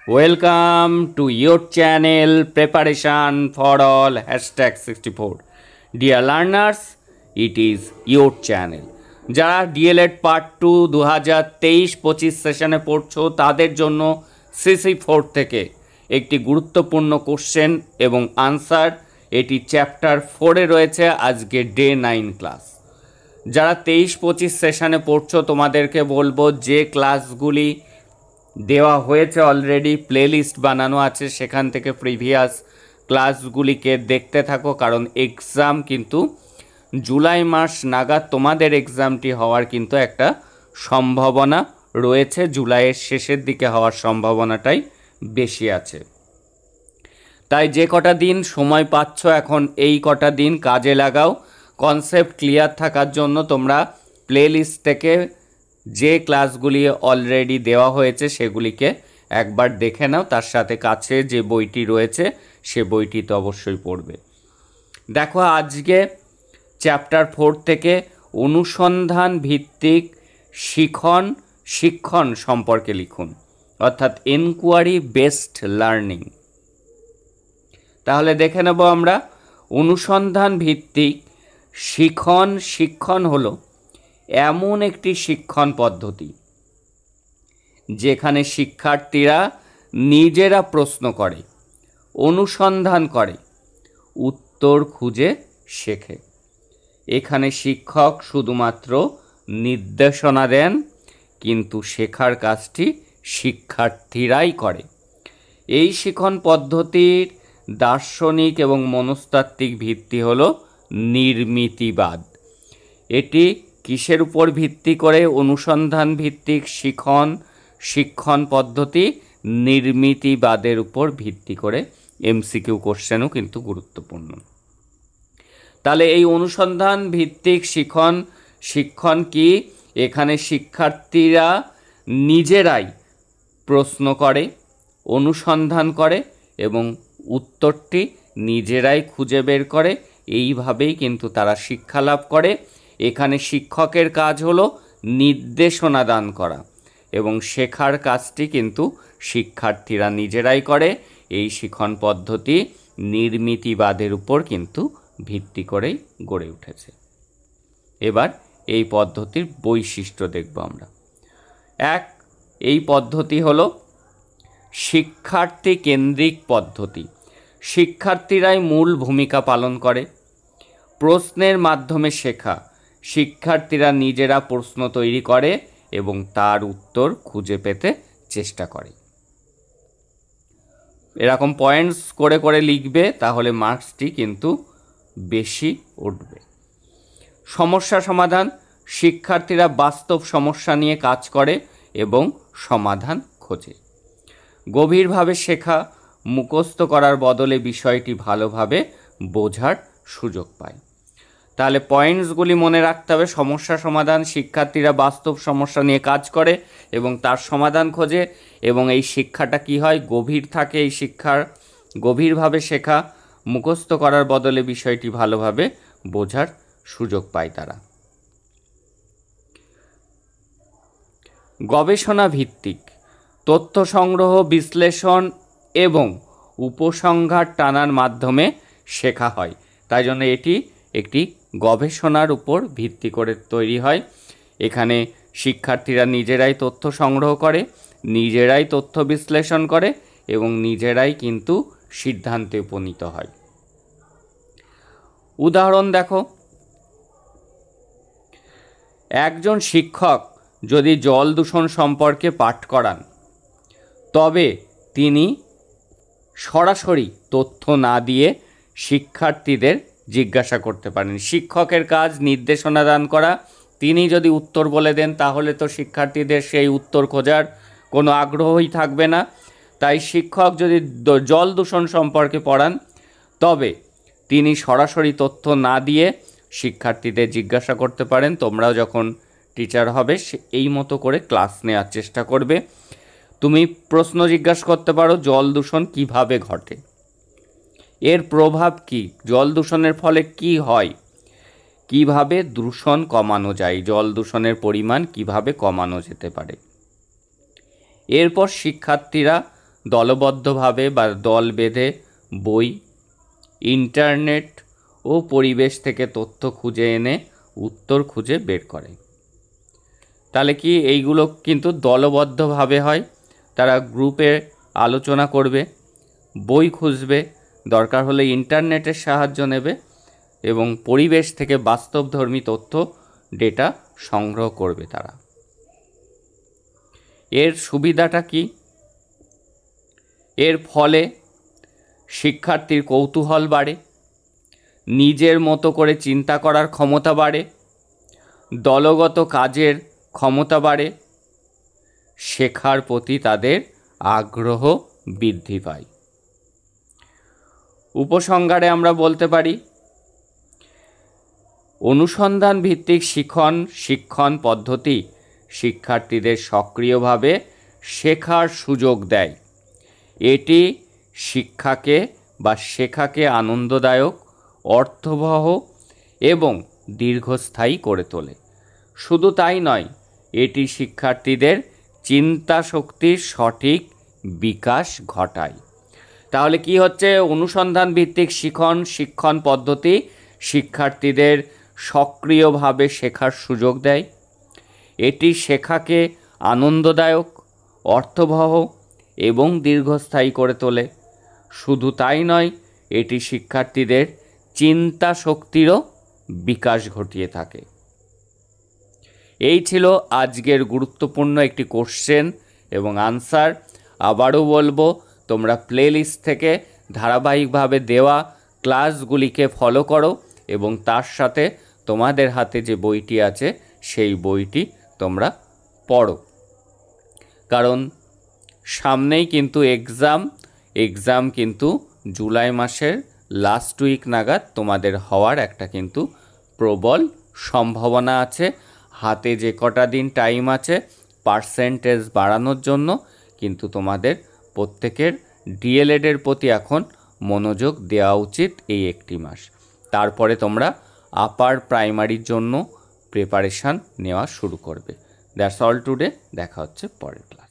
Welcome to your channel Preparation for All #64. Dear learners, it is your channel. যারা D.El.Ed part 2 2023-25 সেশনে পড়ছো তাদের জন্য CC4 থেকে একটি গুরুত্বপূর্ণ কোশ্চেন এবং আনসার, এটি চ্যাপ্টার 4-এ রয়েছে। আজকে ডে 9 ক্লাস। যারা 23-25 সেশনে পড়ছো তোমাদেরকে বলবো যে ক্লাসগুলি দেওয়া হয়েছে অলরেডি, প্লেলিস্ট বানানো আছে, সেখান থেকে প্রিভিয়াস ক্লাসগুলিকে দেখতে থাকো, কারণ এক্সাম কিন্তু জুলাই মাস নাগাদ তোমাদের এক্সামটি হওয়ার কিন্তু একটা সম্ভাবনা রয়েছে। জুলাইয়ের শেষের দিকে হওয়ার সম্ভাবনাটাই বেশি আছে। তাই যে কটা দিন সময় পাচ্ছ এখন এই কটা দিন কাজে লাগাও। কনসেপ্ট ক্লিয়ার থাকার জন্য তোমরা প্লেলিস্ট থেকে যে ক্লাসগুলি অলরেডি দেওয়া হয়েছে সেগুলিকে একবার দেখে নাও, তার সাথে কাছে যে বইটি রয়েছে সে বইটি তো অবশ্যই পড়বে। দেখো, আজকে চ্যাপ্টার 4 থেকে অনুসন্ধান ভিত্তিক শিক্ষণ সম্পর্কে লিখুন, অর্থাৎ এনকোয়ারি বেসড লার্নিং। তাহলে দেখে নেব আমরা। অনুসন্ধান ভিত্তিক শিক্ষণ হলো এমন একটি শিক্ষণ পদ্ধতি যেখানে শিক্ষার্থীরা নিজেরা প্রশ্ন করে, অনুসন্ধান করে, উত্তর খুঁজে শেখে। এখানে শিক্ষক শুধুমাত্র নির্দেশনা দেন, কিন্তু শেখার কাজটি শিক্ষার্থীরাই করে। এই শিক্ষণ পদ্ধতির দার্শনিক এবং মনস্তাত্ত্বিক ভিত্তি হলো নির্মিতিবাদ। এটি কিসের উপর ভিত্তি করে? অনুসন্ধান ভিত্তিক শিক্ষণ পদ্ধতি নির্মিতিবাদের উপর ভিত্তি করে। এমসিকিউ কোশ্চেনও কিন্তু গুরুত্বপূর্ণ। তাহলে এই অনুসন্ধান ভিত্তিক শিক্ষণ কি? এখানে শিক্ষার্থীরা নিজেরাই প্রশ্ন করে, অনুসন্ধান করে এবং উত্তরটি নিজেরাই খুঁজে বের করে। এইভাবেই কিন্তু তারা শিক্ষা লাভ করে। এখানে শিক্ষকের কাজ হলো নির্দেশনা দান করা এবং শেখার কাজটি কিন্তু শিক্ষার্থীরা নিজেরাই করে। এই শিক্ষণ পদ্ধতি নির্মিতিবাদের উপর কিন্তু ভিত্তি করেই গড়ে উঠেছে। এবার এই পদ্ধতির বৈশিষ্ট্য দেখব আমরা। এই পদ্ধতি হলো শিক্ষার্থী কেন্দ্রিক পদ্ধতি। শিক্ষার্থীরাই মূল ভূমিকা পালন করে। প্রশ্নের মাধ্যমে শেখা। শিক্ষার্থীরা নিজেরা প্রশ্ন তৈরি করে এবং তার উত্তর খুঁজে পেতে চেষ্টা করে। এরকম পয়েন্টস করে করে লিখবে, তাহলে মার্কসটি কিন্তু বেশি উঠবে। সমস্যা সমাধান। শিক্ষার্থীরা বাস্তব সমস্যা নিয়ে কাজ করে এবং সমাধান খোঁজে। গভীরভাবে শেখা। মুখস্থ করার বদলে বিষয়টি ভালোভাবে বোঝার সুযোগ পায়। তাহলে পয়েন্টসগুলি মনে রাখতে হবে। সমস্যা সমাধান, শিক্ষার্থীরা বাস্তব সমস্যা নিয়ে কাজ করে এবং তার সমাধান খোঁজে, এবং এই শিক্ষাটা কি হয়? গভীর থাকে। এই শিক্ষার গভীরভাবে শেখা। মুখস্থ করার বদলে বিষয়টি ভালোভাবে বোঝার সুযোগ পায় তারা। গবেষণা ভিত্তিক। তথ্য সংগ্রহ, বিশ্লেষণ এবং উপসংহার টানার মাধ্যমে শেখা হয়। তাই জন্য এটি একটি গবেষণার উপর ভিত্তি করে তৈরি হয়। এখানে শিক্ষার্থীরা নিজেরাই তথ্য সংগ্রহ করে, নিজেরাই তথ্য বিশ্লেষণ করে এবং নিজেরাই কিন্তু সিদ্ধান্তে উপনীত হয়। উদাহরণ দেখো। একজন শিক্ষক যদি জল দূষণ সম্পর্কে পাঠ করান, তবে তিনি সরাসরি তথ্য না দিয়ে শিক্ষার্থীদের জিজ্ঞাসা করতে পারেন। শিক্ষকের কাজ নির্দেশনা দান করা। তিনি যদি উত্তর বলে দেন তাহলে তো শিক্ষার্থীদের সেই উত্তর খোঁজার কোনো আগ্রহই থাকবে না। তাই শিক্ষক যদি জল দূষণ সম্পর্কে পড়ান, তবে তিনি সরাসরি তথ্য না দিয়ে শিক্ষার্থীদের জিজ্ঞাসা করতে পারেন। তোমরাও যখন টিচার হবে এই মতো করে ক্লাস নেওয়ার চেষ্টা করবে। তুমি প্রশ্ন জিজ্ঞাসা করতে পারো, জল দূষণ কীভাবে ঘটে, এর প্রভাব কি, জল দূষণের ফলে কি হয়, কিভাবে দূষণ কমানো যায়, জল দূষণের পরিমাণ কিভাবে কমানো যেতে পারে। এরপর শিক্ষার্থীরা দলবদ্ধভাবে বা দল বেঁধে বই, ইন্টারনেট ও পরিবেশ থেকে তথ্য খুঁজে এনে উত্তর খুঁজে বের করে। তাহলে কি এইগুলো কিন্তু দলবদ্ধভাবে হয়, তারা গ্রুপে আলোচনা করবে, বই খুঁজবে, দরকার হলে ইন্টারনেটের সাহায্য নেবে এবং পরিবেশ থেকে বাস্তবধর্মী তথ্য ডেটা সংগ্রহ করবে তারা। এর সুবিধাটা কি? এর ফলে শিক্ষার্থীর কৌতূহল বাড়ে, নিজের মতো করে চিন্তা করার ক্ষমতা বাড়ে, দলগত কাজের ক্ষমতা বাড়ে, শেখার প্রতি তাদের আগ্রহ বৃদ্ধি পায়। উপসংহারে আমরা বলতে পারি, অনুসন্ধান ভিত্তিক শিক্ষণ পদ্ধতি শিক্ষার্থীদের সক্রিয়ভাবে শেখার সুযোগ দেয়। এটি শেখাকে আনন্দদায়ক, অর্থবহ এবং দীর্ঘস্থায়ী করে তোলে। শুধু তাই নয়, এটি শিক্ষার্থীদের চিন্তা শক্তির সঠিক বিকাশ ঘটায়। তাহলে কি হচ্ছে? অনুসন্ধান ভিত্তিক শিক্ষণ পদ্ধতি শিক্ষার্থীদের সক্রিয়ভাবে শেখার সুযোগ দেয়। এটি শেখাকে আনন্দদায়ক, অর্থবহ এবং দীর্ঘস্থায়ী করে তোলে। শুধু তাই নয়, এটি শিক্ষার্থীদের চিন্তা শক্তিরও বিকাশ ঘটিয়ে থাকে। এই ছিল আজকের গুরুত্বপূর্ণ একটি কোশ্চেন এবং আনসার। আবারও বলবো, তোমরা প্লেলিস্ট থেকে ধারাবাহিকভাবে দেওয়া ক্লাসগুলিকে ফলো করো এবং তার সাথে তোমাদের হাতে যে বইটি আছে সেই বইটি তোমরা পড়ো। কারণ সামনেই কিন্তু এক্সাম কিন্তু জুলাই মাসের লাস্ট উইক নাগাদ তোমাদের হওয়ার একটা কিন্তু প্রবল সম্ভাবনা আছে। হাতে যে কটা দিন টাইম আছে পার্সেন্টেজ বাড়ানোর জন্য কিন্তু তোমাদের প্রত্যেকের ডিএলএডের প্রতি এখন মনোযোগ দেওয়া উচিত এই একটি মাস। তারপরে তোমরা আপার প্রাইমারির জন্য প্রিপারেশান নেওয়া শুরু করবে। That's all today. দেখা হচ্ছে পরের ক্লাস।